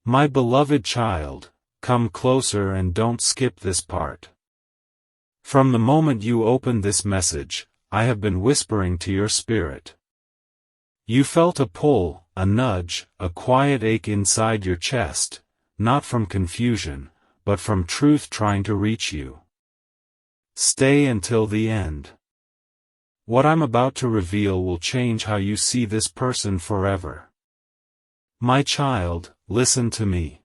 My beloved child, come closer and don't skip this part. From the moment you opened this message, I have been whispering to your spirit. You felt a pull, a nudge, a quiet ache inside your chest, not from confusion, but from truth trying to reach you. Stay until the end. What I'm about to reveal will change how you see this person forever. My child, listen to me.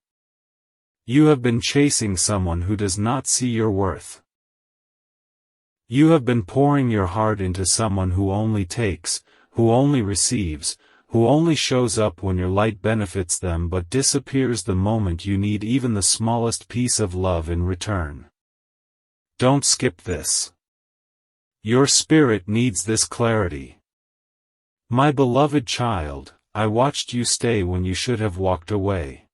You have been chasing someone who does not see your worth. You have been pouring your heart into someone who only takes, who only receives, who only shows up when your light benefits them but disappears the moment you need even the smallest piece of love in return. Don't skip this. Your spirit needs this clarity. My beloved child, I watched you stay when you should have walked away.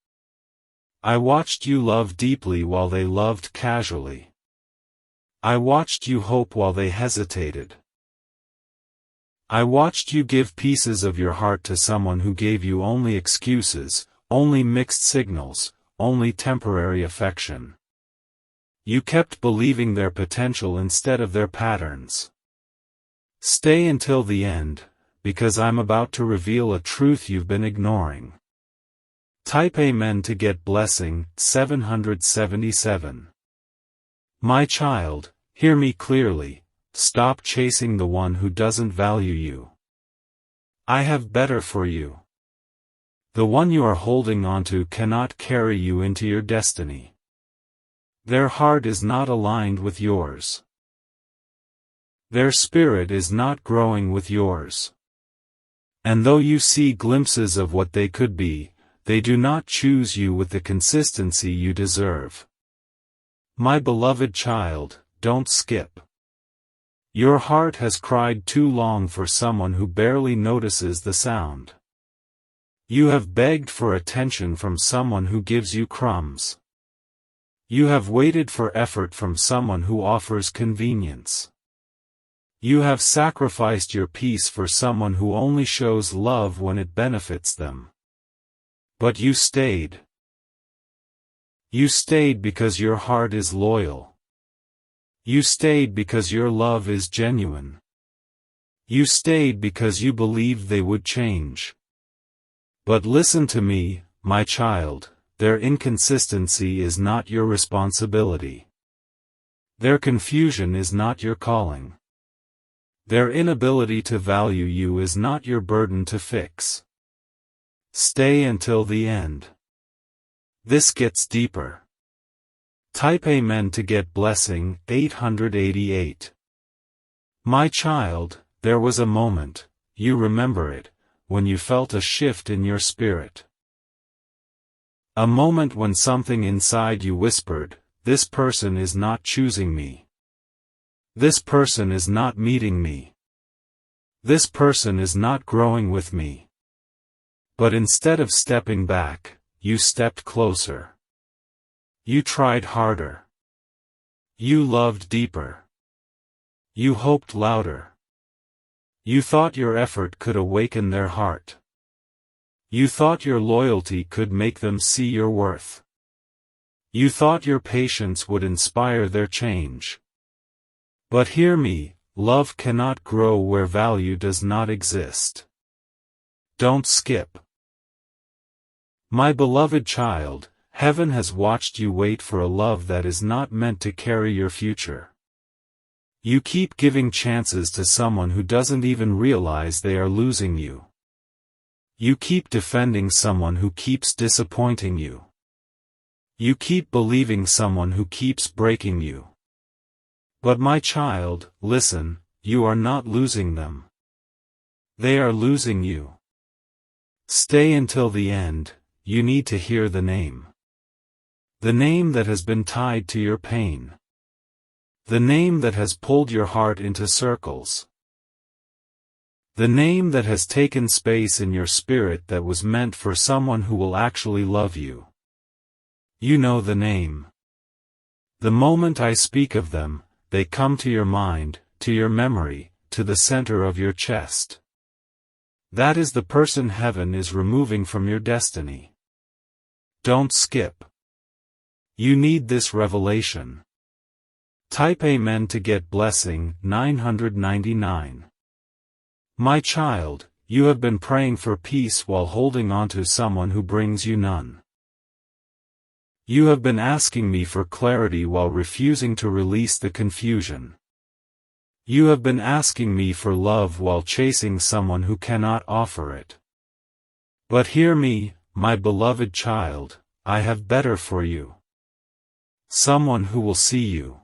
I watched you love deeply while they loved casually. I watched you hope while they hesitated. I watched you give pieces of your heart to someone who gave you only excuses, only mixed signals, only temporary affection. You kept believing their potential instead of their patterns. Stay until the end, because I'm about to reveal a truth you've been ignoring. Type Amen to get blessing, 777. My child, hear me clearly, stop chasing the one who doesn't value you. I have better for you. The one you are holding onto cannot carry you into your destiny. Their heart is not aligned with yours. Their spirit is not growing with yours. And though you see glimpses of what they could be, they do not choose you with the consistency you deserve. My beloved child, don't skip. Your heart has cried too long for someone who barely notices the sound. You have begged for attention from someone who gives you crumbs. You have waited for effort from someone who offers convenience. You have sacrificed your peace for someone who only shows love when it benefits them. But you stayed. You stayed because your heart is loyal. You stayed because your love is genuine. You stayed because you believed they would change. But listen to me, my child, their inconsistency is not your responsibility. Their confusion is not your calling. Their inability to value you is not your burden to fix. Stay until the end. This gets deeper. Type Amen to get blessing, 888. My child, there was a moment, you remember it, when you felt a shift in your spirit. A moment when something inside you whispered, this person is not choosing me. This person is not meeting me. This person is not growing with me. But instead of stepping back, you stepped closer. You tried harder. You loved deeper. You hoped louder. You thought your effort could awaken their heart. You thought your loyalty could make them see your worth. You thought your patience would inspire their change. But hear me, love cannot grow where value does not exist. Don't skip. My beloved child, heaven has watched you wait for a love that is not meant to carry your future. You keep giving chances to someone who doesn't even realize they are losing you. You keep defending someone who keeps disappointing you. You keep believing someone who keeps breaking you. But my child, listen, you are not losing them. They are losing you. Stay until the end, you need to hear the name. The name that has been tied to your pain. The name that has pulled your heart into circles. The name that has taken space in your spirit that was meant for someone who will actually love you. You know the name. The moment I speak of them, they come to your mind, to your memory, to the center of your chest. That is the person heaven is removing from your destiny. Don't skip. You need this revelation. Type Amen to get blessing. 999. My child, you have been praying for peace while holding on to someone who brings you none. You have been asking me for clarity while refusing to release the confusion. You have been asking me for love while chasing someone who cannot offer it. But hear me, my beloved child, I have better for you. Someone who will see you.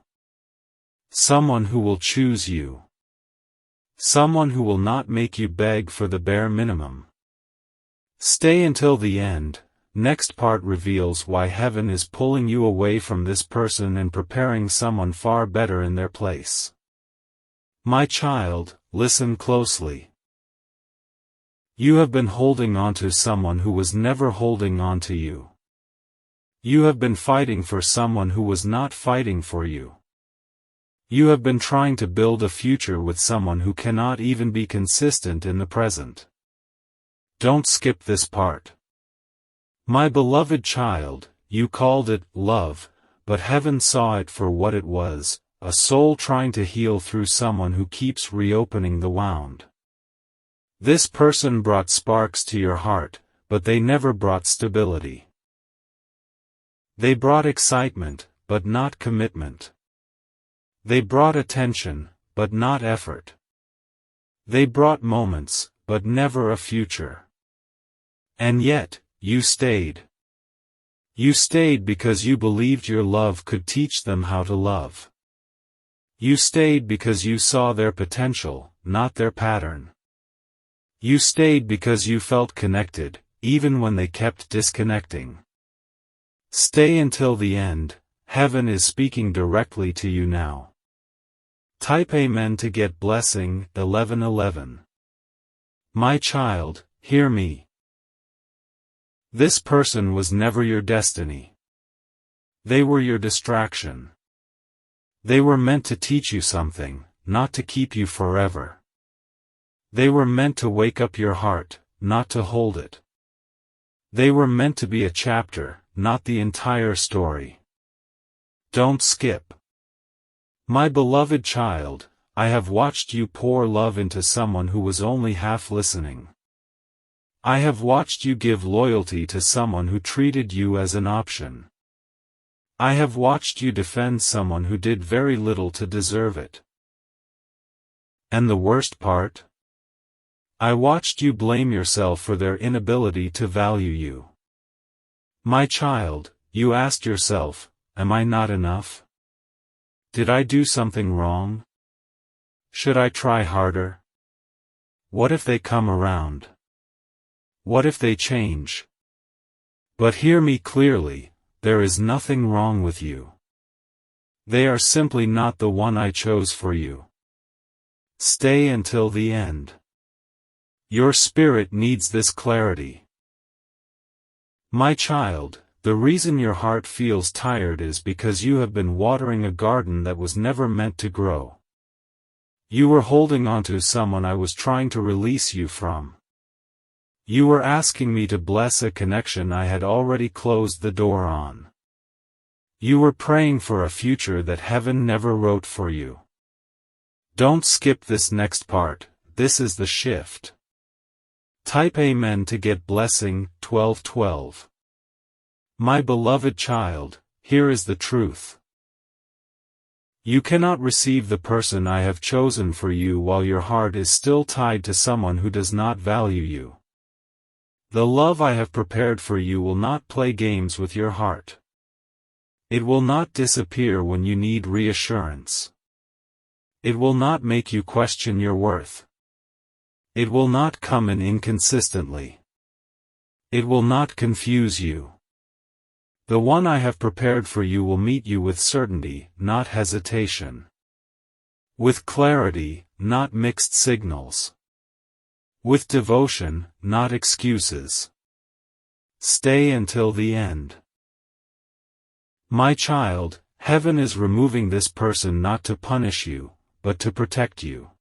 Someone who will choose you. Someone who will not make you beg for the bare minimum. Stay until the end. Next part reveals why heaven is pulling you away from this person and preparing someone far better in their place. My child, listen closely. You have been holding on to someone who was never holding on to you. You have been fighting for someone who was not fighting for you. You have been trying to build a future with someone who cannot even be consistent in the present. Don't skip this part. My beloved child, you called it love, but heaven saw it for what it was, a soul trying to heal through someone who keeps reopening the wound. This person brought sparks to your heart, but they never brought stability. They brought excitement, but not commitment. They brought attention, but not effort. They brought moments, but never a future. And yet, you stayed. You stayed because you believed your love could teach them how to love. You stayed because you saw their potential, not their pattern. You stayed because you felt connected, even when they kept disconnecting. Stay until the end. Heaven is speaking directly to you now. Type Amen to get blessing. 1111. My child, hear me. This person was never your destiny. They were your distraction. They were meant to teach you something, not to keep you forever. They were meant to wake up your heart, not to hold it. They were meant to be a chapter, not the entire story. Don't skip. My beloved child, I have watched you pour love into someone who was only half listening. I have watched you give loyalty to someone who treated you as an option. I have watched you defend someone who did very little to deserve it. And the worst part? I watched you blame yourself for their inability to value you. My child, you asked yourself, am I not enough? Did I do something wrong? Should I try harder? What if they come around? What if they change? But hear me clearly, there is nothing wrong with you. They are simply not the one I chose for you. Stay until the end. Your spirit needs this clarity. My child, the reason your heart feels tired is because you have been watering a garden that was never meant to grow. You were holding on to someone I was trying to release you from. You were asking me to bless a connection I had already closed the door on. You were praying for a future that heaven never wrote for you. Don't skip this next part, this is the shift. Type Amen to get blessing. 1212. My beloved child, here is the truth. You cannot receive the person I have chosen for you while your heart is still tied to someone who does not value you. The love I have prepared for you will not play games with your heart. It will not disappear when you need reassurance. It will not make you question your worth. It will not come in inconsistently. It will not confuse you. The one I have prepared for you will meet you with certainty, not hesitation. With clarity, not mixed signals. With devotion, not excuses. Stay until the end. My child, heaven is removing this person not to punish you, but to protect you.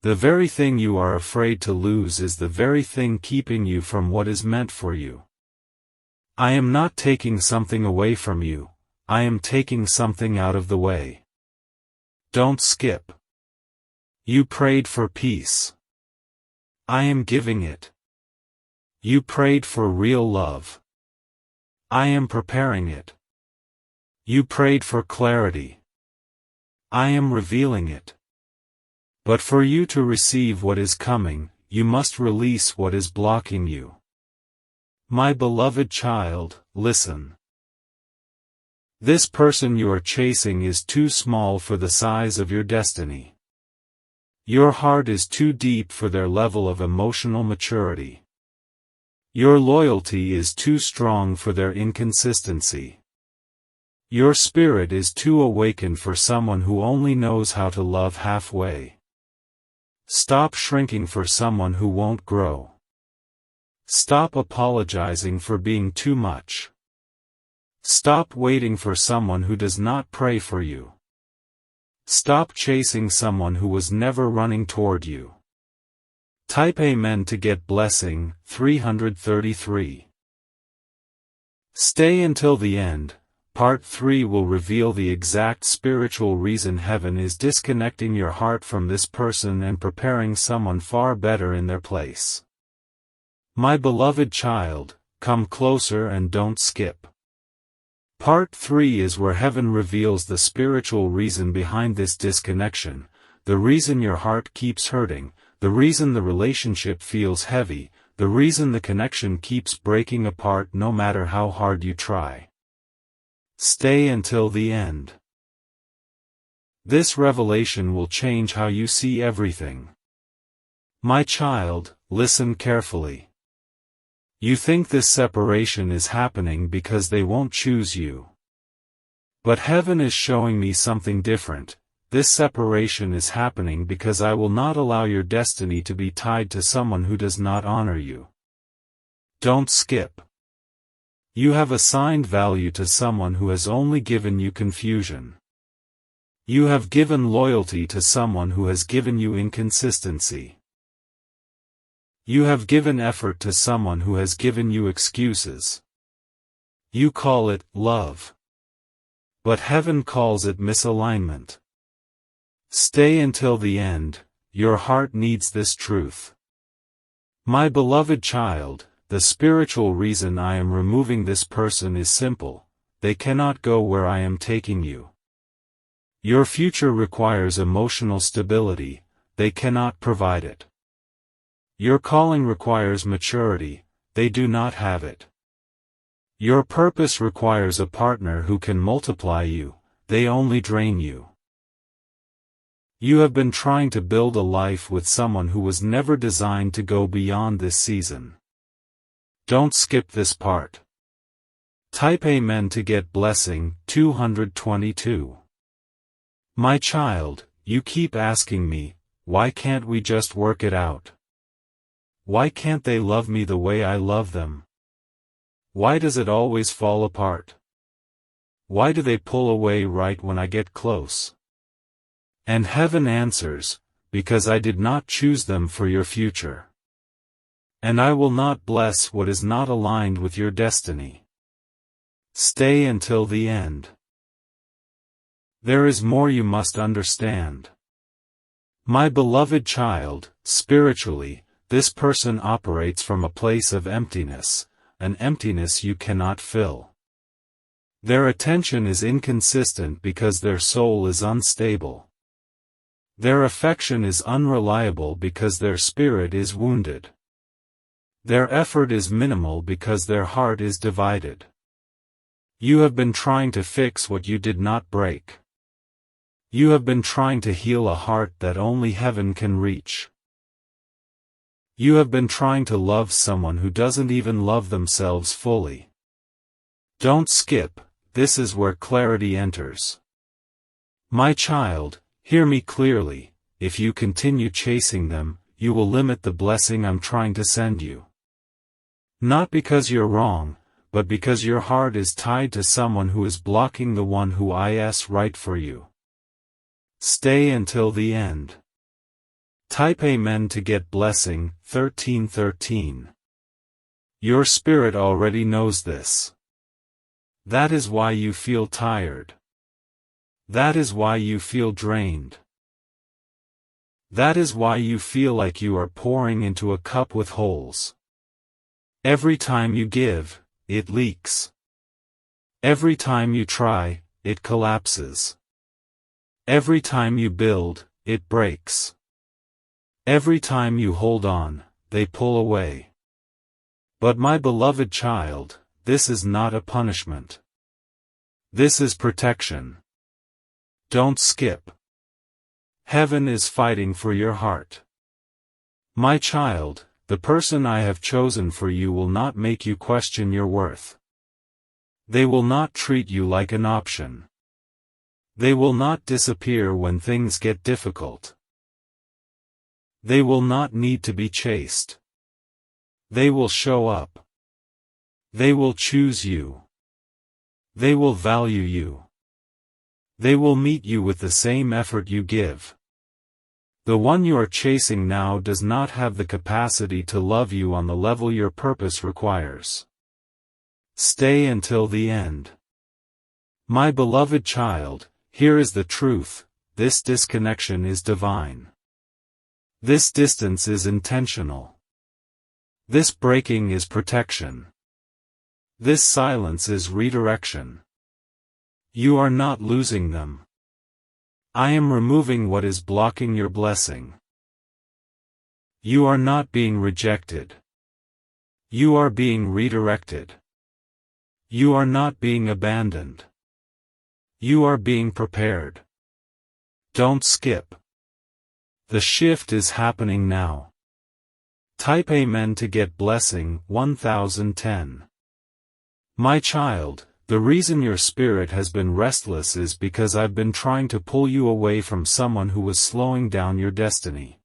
The very thing you are afraid to lose is the very thing keeping you from what is meant for you. I am not taking something away from you, I am taking something out of the way. Don't skip. You prayed for peace. I am giving it. You prayed for real love. I am preparing it. You prayed for clarity. I am revealing it. But for you to receive what is coming, you must release what is blocking you. My beloved child, listen. This person you are chasing is too small for the size of your destiny. Your heart is too deep for their level of emotional maturity. Your loyalty is too strong for their inconsistency. Your spirit is too awakened for someone who only knows how to love halfway. Stop shrinking for someone who won't grow. Stop apologizing for being too much. Stop waiting for someone who does not pray for you. Stop chasing someone who was never running toward you. Type Amen to get blessing. 333. Stay until the end. Part 3 will reveal the exact spiritual reason heaven is disconnecting your heart from this person and preparing someone far better in their place. My beloved child, come closer and don't skip. Part 3 is where heaven reveals the spiritual reason behind this disconnection, the reason your heart keeps hurting, the reason the relationship feels heavy, the reason the connection keeps breaking apart no matter how hard you try. Stay until the end. This revelation will change how you see everything. My child, listen carefully. You think this separation is happening because they won't choose you. But heaven is showing me something different. This separation is happening because I will not allow your destiny to be tied to someone who does not honor you. Don't skip. You have assigned value to someone who has only given you confusion. You have given loyalty to someone who has given you inconsistency. You have given effort to someone who has given you excuses. You call it love. But heaven calls it misalignment. Stay until the end, your heart needs this truth. My beloved child, the spiritual reason I am removing this person is simple: they cannot go where I am taking you. Your future requires emotional stability, they cannot provide it. Your calling requires maturity, they do not have it. Your purpose requires a partner who can multiply you, they only drain you. You have been trying to build a life with someone who was never designed to go beyond this season. Don't skip this part. Type Amen to get blessing. 222. My child, you keep asking me, why can't we just work it out? Why can't they love me the way I love them? Why does it always fall apart? Why do they pull away right when I get close? And heaven answers, because I did not choose them for your future. And I will not bless what is not aligned with your destiny. Stay until the end. There is more you must understand. My beloved child, spiritually, this person operates from a place of emptiness, an emptiness you cannot fill. Their attention is inconsistent because their soul is unstable. Their affection is unreliable because their spirit is wounded. Their effort is minimal because their heart is divided. You have been trying to fix what you did not break. You have been trying to heal a heart that only heaven can reach. You have been trying to love someone who doesn't even love themselves fully. Don't skip, this is where clarity enters. My child, hear me clearly, if you continue chasing them, you will limit the blessing I'm trying to send you. Not because you're wrong, but because your heart is tied to someone who is blocking the one who is right for you. Stay until the end. Type Amen to get blessing. 1313. Your spirit already knows this. That is why you feel tired. That is why you feel drained. That is why you feel like you are pouring into a cup with holes. Every time you give, it leaks. Every time you try, it collapses. Every time you build, it breaks. Every time you hold on, they pull away. But my beloved child, this is not a punishment. This is protection. Don't skip. Heaven is fighting for your heart. My child, the person I have chosen for you will not make you question your worth. They will not treat you like an option. They will not disappear when things get difficult. They will not need to be chased. They will show up. They will choose you. They will value you. They will meet you with the same effort you give. The one you are chasing now does not have the capacity to love you on the level your purpose requires. Stay until the end. My beloved child, here is the truth: this disconnection is divine. This distance is intentional. This breaking is protection. This silence is redirection. You are not losing them. I am removing what is blocking your blessing. You are not being rejected. You are being redirected. You are not being abandoned. You are being prepared. Don't skip. The shift is happening now. Type Amen to get blessing 1010. My child, the reason your spirit has been restless is because I've been trying to pull you away from someone who was slowing down your destiny.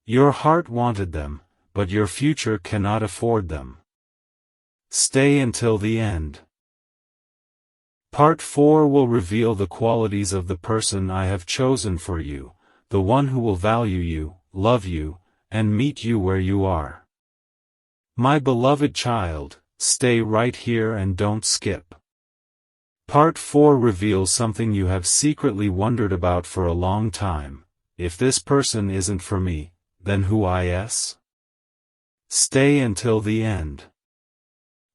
Your heart wanted them, but your future cannot afford them. Stay until the end. Part 4 will reveal the qualities of the person I have chosen for you, the one who will value you, love you, and meet you where you are. My beloved child, stay right here and don't skip. Part 4 reveals something you have secretly wondered about for a long time: if this person isn't for me, then who is? Stay until the end.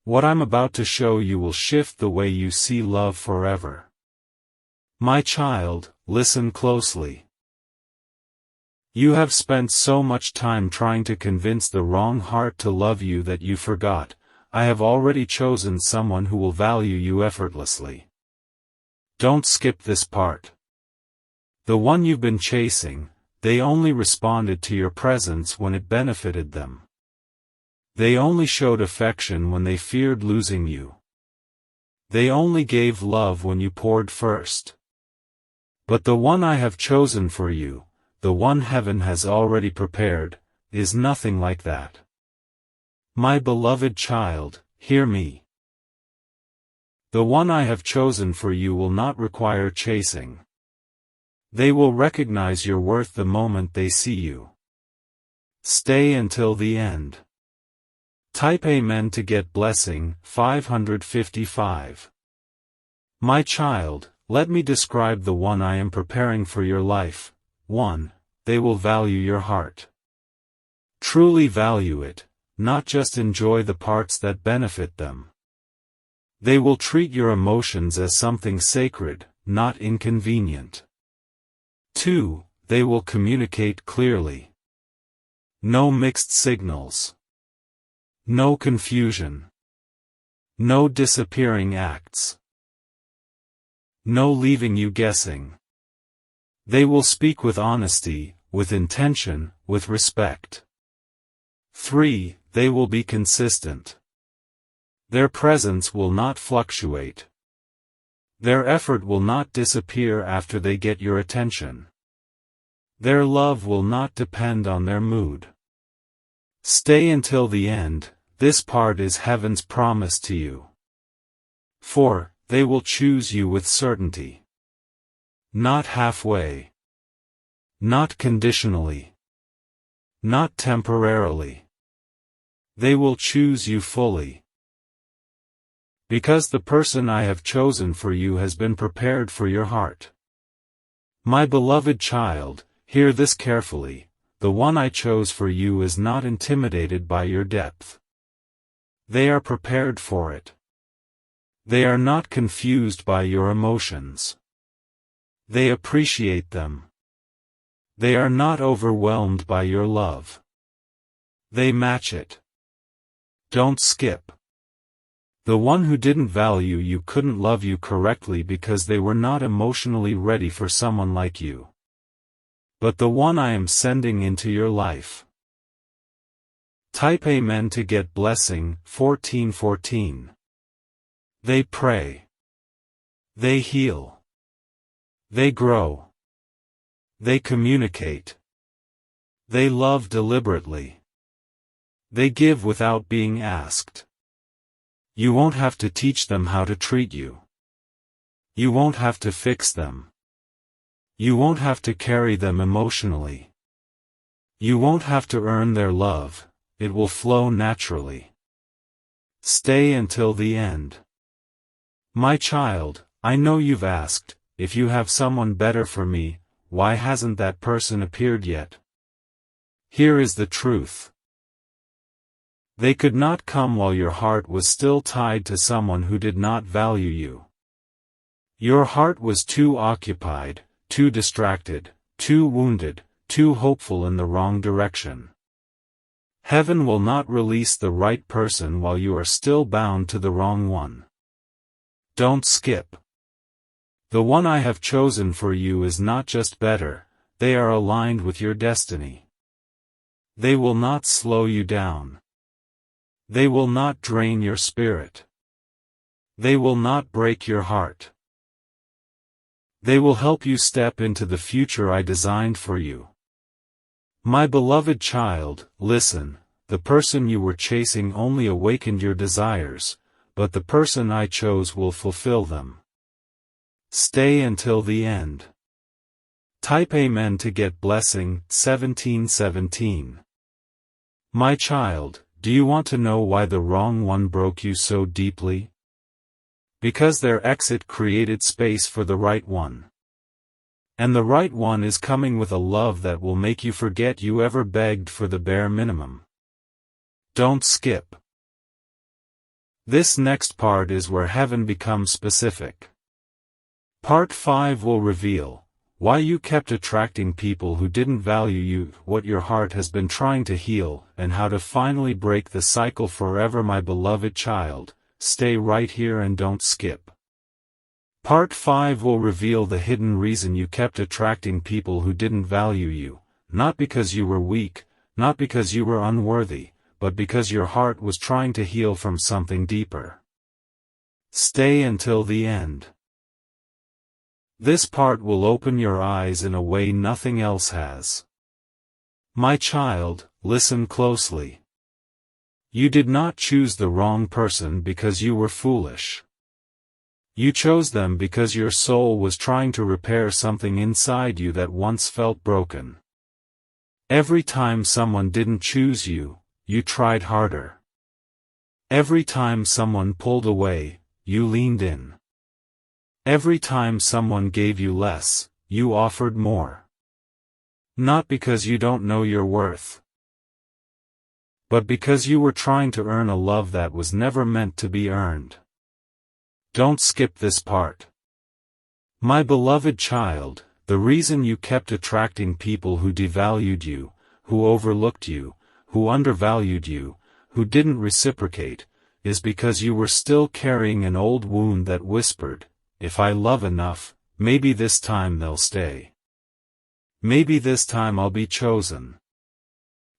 What I'm about to show you will shift the way you see love forever. My child, listen closely. You have spent so much time trying to convince the wrong heart to love you that you forgot: I have already chosen someone who will value you effortlessly. Don't skip this part. The one you've been chasing, they only responded to your presence when it benefited them. They only showed affection when they feared losing you. They only gave love when you poured first. But the one I have chosen for you, the one heaven has already prepared, is nothing like that. My beloved child, hear me. The one I have chosen for you will not require chasing. They will recognize your worth the moment they see you. Stay until the end. Type Amen to get blessing 555. My child, let me describe the one I am preparing for your life. 1. They will value your heart. Truly value it, not just enjoy the parts that benefit them. They will treat your emotions as something sacred, not inconvenient. 2. They will communicate clearly. No mixed signals. No confusion. No disappearing acts. No leaving you guessing. They will speak with honesty, with intention, with respect. 3. They will be consistent. Their presence will not fluctuate. Their effort will not disappear after they get your attention. Their love will not depend on their mood. Stay until the end. This part is heaven's promise to you. 4. They will choose you with certainty. Not halfway. Not conditionally. Not temporarily. They will choose you fully. Because the person I have chosen for you has been prepared for your heart. My beloved child, hear this carefully, the one I chose for you is not intimidated by your depth. They are prepared for it. They are not confused by your emotions. They appreciate them. They are not overwhelmed by your love. They match it. Don't skip. The one who didn't value you couldn't love you correctly because they were not emotionally ready for someone like you. But the one I am sending into your life. Type Amen to get blessing. 14:14. They pray. They heal. They grow. They communicate. They love deliberately. They give without being asked. You won't have to teach them how to treat you. You won't have to fix them. You won't have to carry them emotionally. You won't have to earn their love, it will flow naturally. Stay until the end. My child, I know you've asked, if you have someone better for me, why hasn't that person appeared yet? Here is the truth. They could not come while your heart was still tied to someone who did not value you. Your heart was too occupied, too distracted, too wounded, too hopeful in the wrong direction. Heaven will not release the right person while you are still bound to the wrong one. Don't skip. The one I have chosen for you is not just better, they are aligned with your destiny. They will not slow you down. They will not drain your spirit. They will not break your heart. They will help you step into the future I designed for you. My beloved child, listen, the person you were chasing only awakened your desires, but the person I chose will fulfill them. Stay until the end. Type Amen to get blessing. 17:17. My child, do you want to know why the wrong one broke you so deeply? Because their exit created space for the right one. And the right one is coming with a love that will make you forget you ever begged for the bare minimum. Don't skip. This next part is where heaven becomes specific. Part 5 will reveal why you kept attracting people who didn't value you, what your heart has been trying to heal, and how to finally break the cycle forever. My beloved child, stay right here and don't skip. Part 5 will reveal the hidden reason you kept attracting people who didn't value you, not because you were weak, not because you were unworthy, but because your heart was trying to heal from something deeper. Stay until the end. This part will open your eyes in a way nothing else has. My child, listen closely. You did not choose the wrong person because you were foolish. You chose them because your soul was trying to repair something inside you that once felt broken. Every time someone didn't choose you, you tried harder. Every time someone pulled away, you leaned in. Every time someone gave you less, you offered more. Not because you don't know your worth, but because you were trying to earn a love that was never meant to be earned. Don't skip this part. My beloved child, the reason you kept attracting people who devalued you, who overlooked you, who undervalued you, who didn't reciprocate, is because you were still carrying an old wound that whispered, if I love enough, maybe this time they'll stay. Maybe this time I'll be chosen.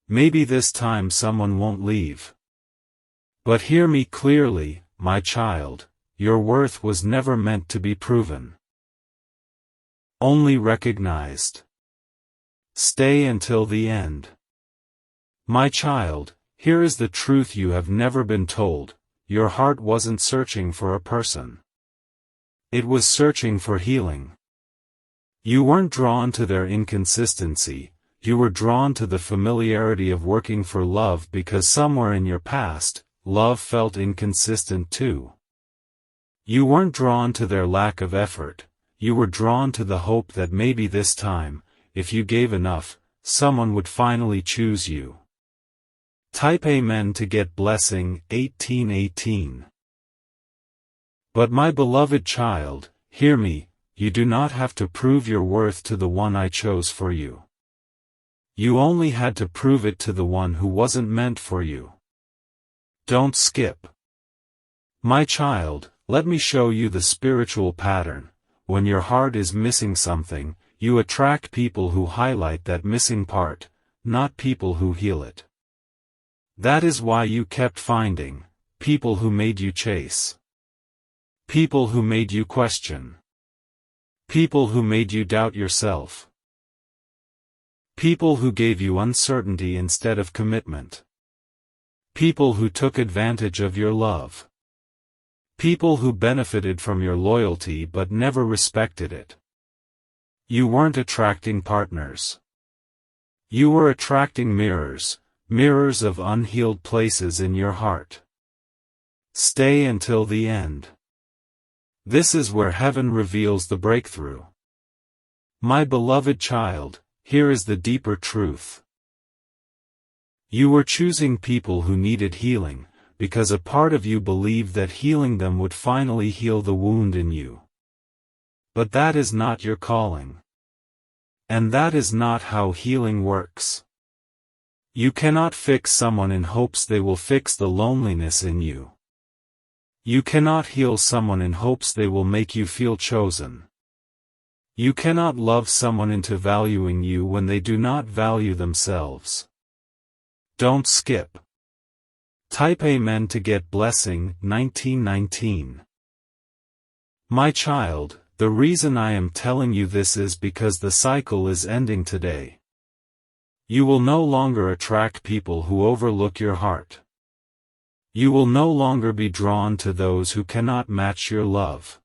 Maybe this time someone won't leave. But hear me clearly, my child, your worth was never meant to be proven. Only recognized. Stay until the end. My child, here is the truth you have never been told, your heart wasn't searching for a person. It was searching for healing. You weren't drawn to their inconsistency, you were drawn to the familiarity of working for love because somewhere in your past, love felt inconsistent too. You weren't drawn to their lack of effort, you were drawn to the hope that maybe this time, if you gave enough, someone would finally choose you. Type Amen to get blessing. 1818. But my beloved child, hear me, you do not have to prove your worth to the one I chose for you. You only had to prove it to the one who wasn't meant for you. Don't skip. My child, let me show you the spiritual pattern. When your heart is missing something, you attract people who highlight that missing part, not people who heal it. That is why you kept finding people who made you chase. People who made you question. People who made you doubt yourself. People who gave you uncertainty instead of commitment. People who took advantage of your love. People who benefited from your loyalty but never respected it. You weren't attracting partners. You were attracting mirrors, mirrors of unhealed places in your heart. Stay until the end. This is where heaven reveals the breakthrough. My beloved child, here is the deeper truth. You were choosing people who needed healing, because a part of you believed that healing them would finally heal the wound in you. But that is not your calling. And that is not how healing works. You cannot fix someone in hopes they will fix the loneliness in you. You cannot heal someone in hopes they will make you feel chosen. You cannot love someone into valuing you when they do not value themselves. Don't skip. Type Amen to get blessing. 1919. My child, the reason I am telling you this is because the cycle is ending today. You will no longer attract people who overlook your heart. You will no longer be drawn to those who cannot match your love.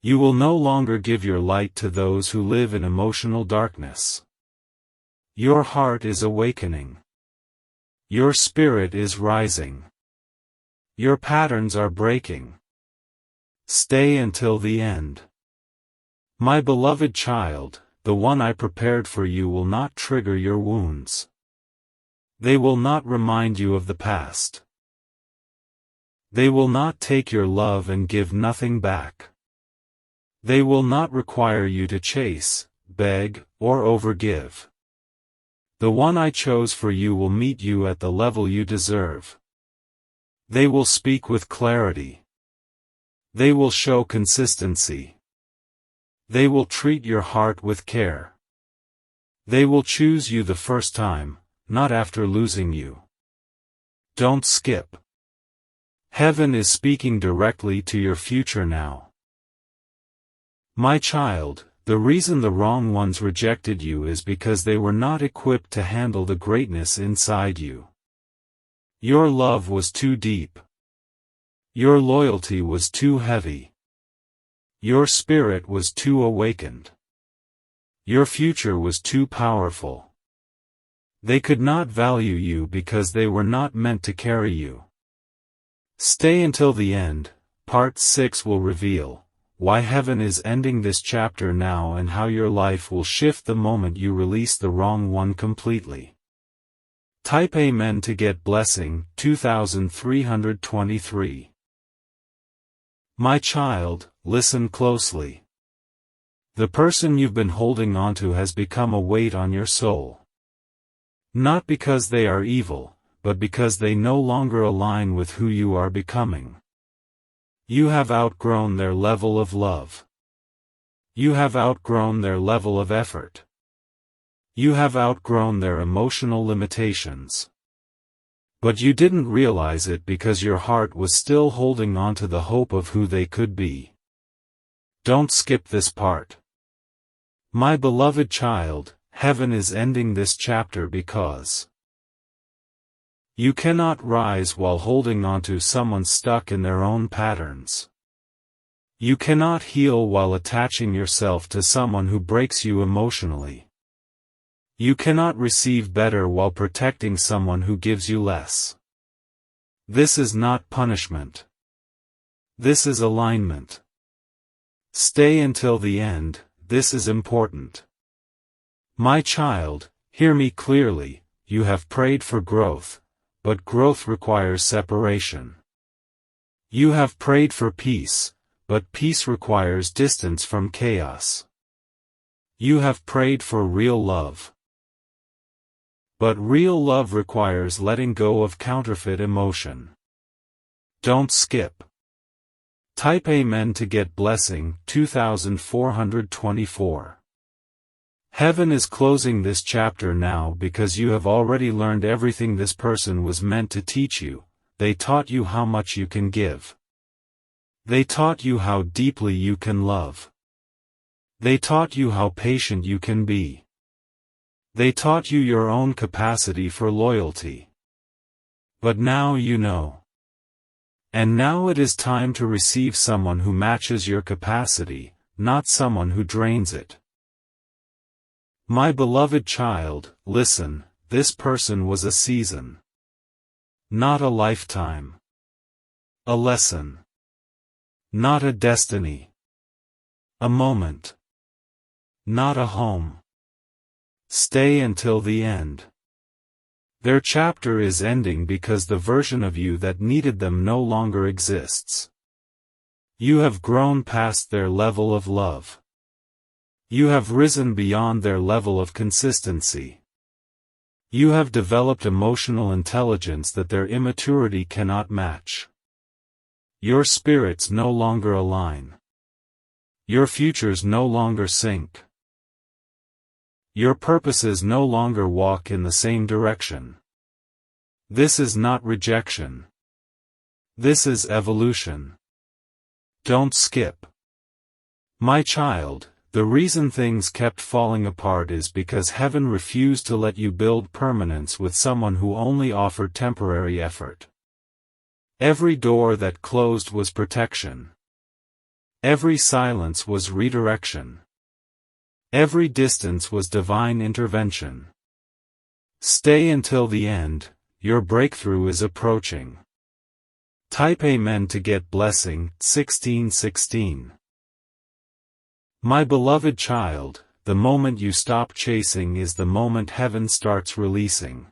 You will no longer give your light to those who live in emotional darkness. Your heart is awakening. Your spirit is rising. Your patterns are breaking. Stay until the end. My beloved child, the one I prepared for you will not trigger your wounds. They will not remind you of the past. They will not take your love and give nothing back. They will not require you to chase, beg, or overgive. The one I chose for you will meet you at the level you deserve. They will speak with clarity. They will show consistency. They will treat your heart with care. They will choose you the first time, not after losing you. Don't skip. Heaven is speaking directly to your future now. My child, the reason the wrong ones rejected you is because they were not equipped to handle the greatness inside you. Your love was too deep. Your loyalty was too heavy. Your spirit was too awakened. Your future was too powerful. They could not value you because they were not meant to carry you. Stay until the end. Part 6 will reveal why heaven is ending this chapter now and how your life will shift the moment you release the wrong one completely. Type Amen to get blessing. 2323. My child, listen closely. The person you've been holding onto has become a weight on your soul. Not because they are evil, but because they no longer align with who you are becoming. You have outgrown their level of love. You have outgrown their level of effort. You have outgrown their emotional limitations. But you didn't realize it because your heart was still holding on to the hope of who they could be. Don't skip this part. My beloved child, heaven is ending this chapter because you cannot rise while holding onto someone stuck in their own patterns. You cannot heal while attaching yourself to someone who breaks you emotionally. You cannot receive better while protecting someone who gives you less. This is not punishment. This is alignment. Stay until the end, this is important. My child, hear me clearly, you have prayed for growth, but growth requires separation. You have prayed for peace, but peace requires distance from chaos. You have prayed for real love. But real love requires letting go of counterfeit emotion. Don't skip. Type Amen to get blessing 2424. Heaven is closing this chapter now because you have already learned everything this person was meant to teach you. They taught you how much you can give. They taught you how deeply you can love. They taught you how patient you can be. They taught you your own capacity for loyalty. But now you know. And now it is time to receive someone who matches your capacity, not someone who drains it. My beloved child, listen, this person was a season. Not a lifetime. A lesson. Not a destiny. A moment. Not a home. Stay until the end. Their chapter is ending because the version of you that needed them no longer exists. You have grown past their level of love. You have risen beyond their level of consistency. You have developed emotional intelligence that their immaturity cannot match. Your spirits no longer align. Your futures no longer sync. Your purposes no longer walk in the same direction. This is not rejection. This is evolution. Don't skip. My child, the reason things kept falling apart is because heaven refused to let you build permanence with someone who only offered temporary effort. Every door that closed was protection. Every silence was redirection. Every distance was divine intervention. Stay until the end, your breakthrough is approaching. Type Amen to get blessing 1616. My beloved child, the moment you stop chasing is the moment heaven starts releasing.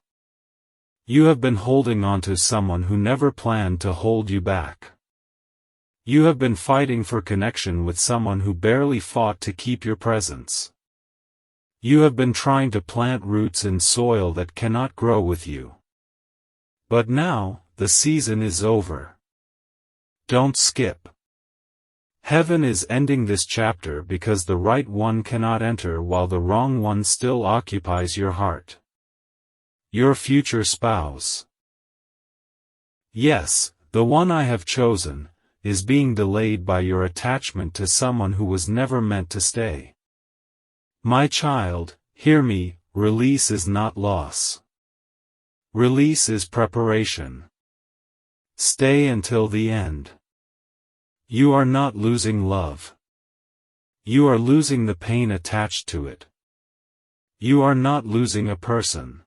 You have been holding on to someone who never planned to hold you back. You have been fighting for connection with someone who barely fought to keep your presence. You have been trying to plant roots in soil that cannot grow with you. But now, the season is over. Don't skip. Heaven is ending this chapter because the right one cannot enter while the wrong one still occupies your heart. Your future spouse. Yes, the one I have chosen, is being delayed by your attachment to someone who was never meant to stay. My child, hear me, release is not loss. Release is preparation. Stay until the end. You are not losing love. You are losing the pain attached to it. You are not losing a person.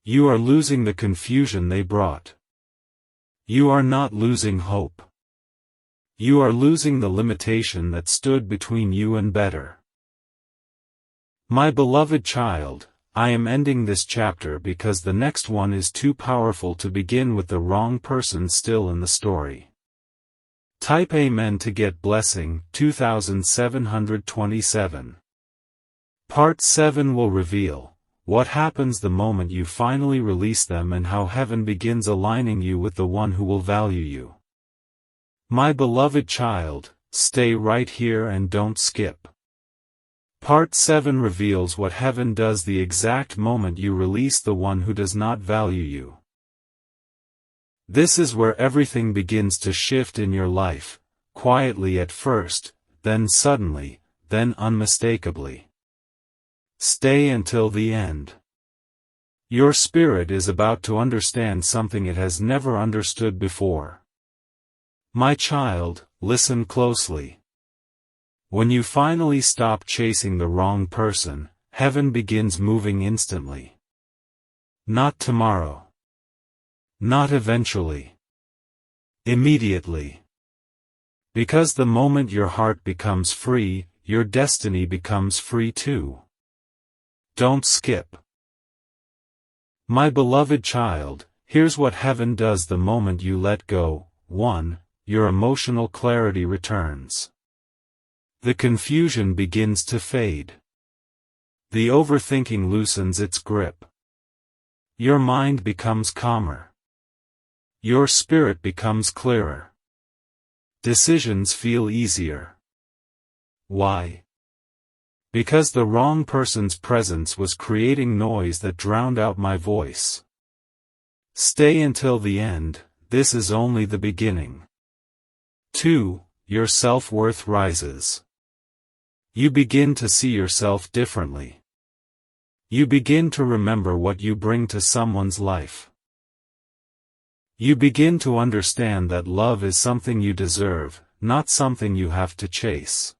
You are losing the confusion they brought. You are not losing hope. You are losing the limitation that stood between you and better. My beloved child, I am ending this chapter because the next one is too powerful to begin with the wrong person still in the story. Type Amen to get blessing 2727. Part 7 will reveal what happens the moment you finally release them and how heaven begins aligning you with the one who will value you. My beloved child, stay right here and don't skip. Part 7 reveals what heaven does the exact moment you release the one who does not value you. This is where everything begins to shift in your life, quietly at first, then suddenly, then unmistakably. Stay until the end. Your spirit is about to understand something it has never understood before. My child, listen closely. When you finally stop chasing the wrong person, heaven begins moving instantly. Not tomorrow. Not eventually. Immediately. Because the moment your heart becomes free, your destiny becomes free too. Don't skip. My beloved child, here's what heaven does the moment you let go. 1. Your emotional clarity returns. The confusion begins to fade. The overthinking loosens its grip. Your mind becomes calmer. Your spirit becomes clearer. Decisions feel easier. Why? Because the wrong person's presence was creating noise that drowned out my voice. Stay until the end, this is only the beginning. 2. Your self-worth rises. You begin to see yourself differently. You begin to remember what you bring to someone's life. You begin to understand that love is something you deserve, not something you have to chase.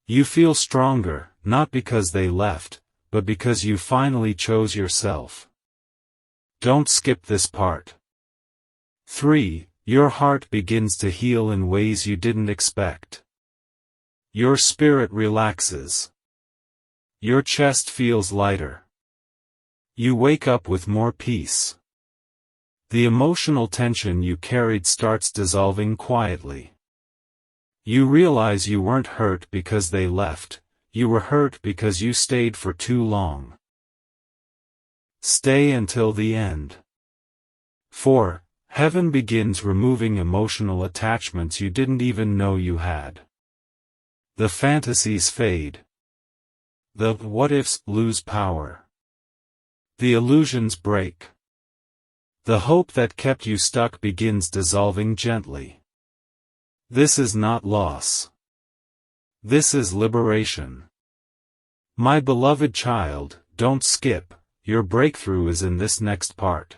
You feel stronger, not because they left, but because you finally chose yourself. Don't skip this part. 3. Your heart begins to heal in ways you didn't expect. Your spirit relaxes. Your chest feels lighter. You wake up with more peace. The emotional tension you carried starts dissolving quietly. You realize you weren't hurt because they left, you were hurt because you stayed for too long. Stay until the end. 4. Heaven begins removing emotional attachments you didn't even know you had. The fantasies fade. The what-ifs lose power. The illusions break. The hope that kept you stuck begins dissolving gently. This is not loss. This is liberation. My beloved child, don't skip, your breakthrough is in this next part.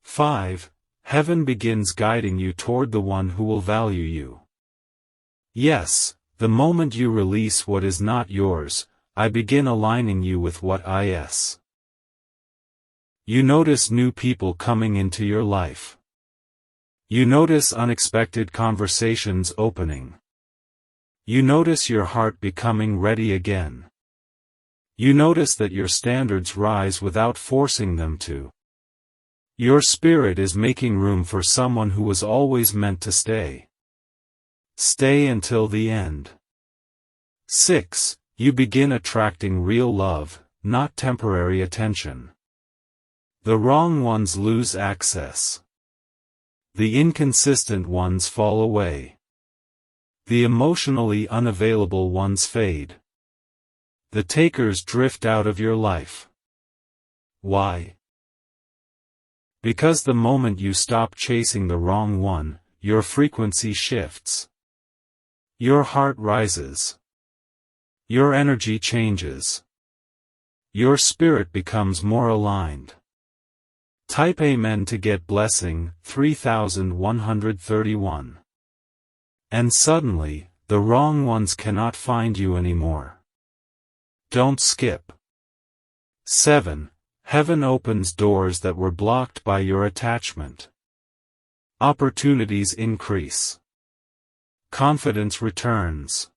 5. Heaven begins guiding you toward the one who will value you. Yes, the moment you release what is not yours, I begin aligning you with what is. You notice new people coming into your life. You notice unexpected conversations opening. You notice your heart becoming ready again. You notice that your standards rise without forcing them to. Your spirit is making room for someone who was always meant to stay. Stay until the end. 6. You begin attracting real love, not temporary attention. The wrong ones lose access. The inconsistent ones fall away. The emotionally unavailable ones fade. The takers drift out of your life. Why? Because the moment you stop chasing the wrong one, your frequency shifts. Your heart rises. Your energy changes. Your spirit becomes more aligned. Type Amen to get blessing, 3131. And suddenly, the wrong ones cannot find you anymore. Don't skip. 7. Heaven opens doors that were blocked by your attachment. Opportunities increase. Confidence returns.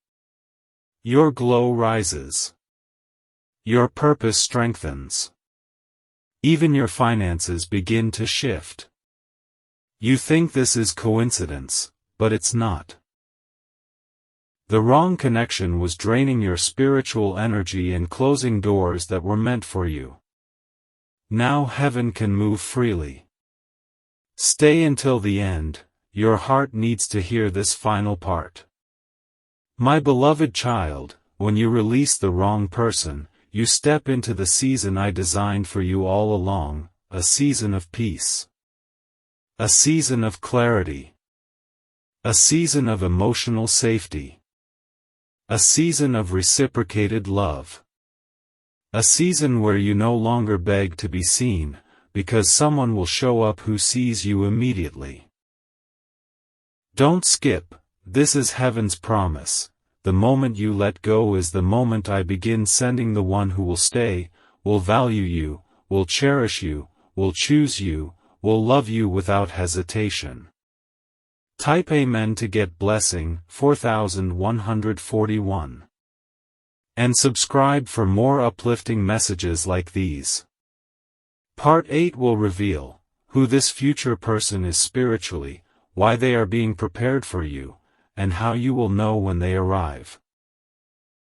Your glow rises. Your purpose strengthens. Even your finances begin to shift. You think this is coincidence, but it's not. The wrong connection was draining your spiritual energy and closing doors that were meant for you. Now heaven can move freely. Stay until the end, your heart needs to hear this final part. My beloved child, when you release the wrong person, you step into the season I designed for you all along, a season of peace. A season of clarity. A season of emotional safety. A season of reciprocated love. A season where you no longer beg to be seen, because someone will show up who sees you immediately. Don't skip, this is heaven's promise, the moment you let go is the moment I begin sending the one who will stay, will value you, will cherish you, will choose you, will love you without hesitation. Type Amen to get blessing 4141. And subscribe for more uplifting messages like these. Part 8 will reveal who this future person is spiritually, why they are being prepared for you, and how you will know when they arrive.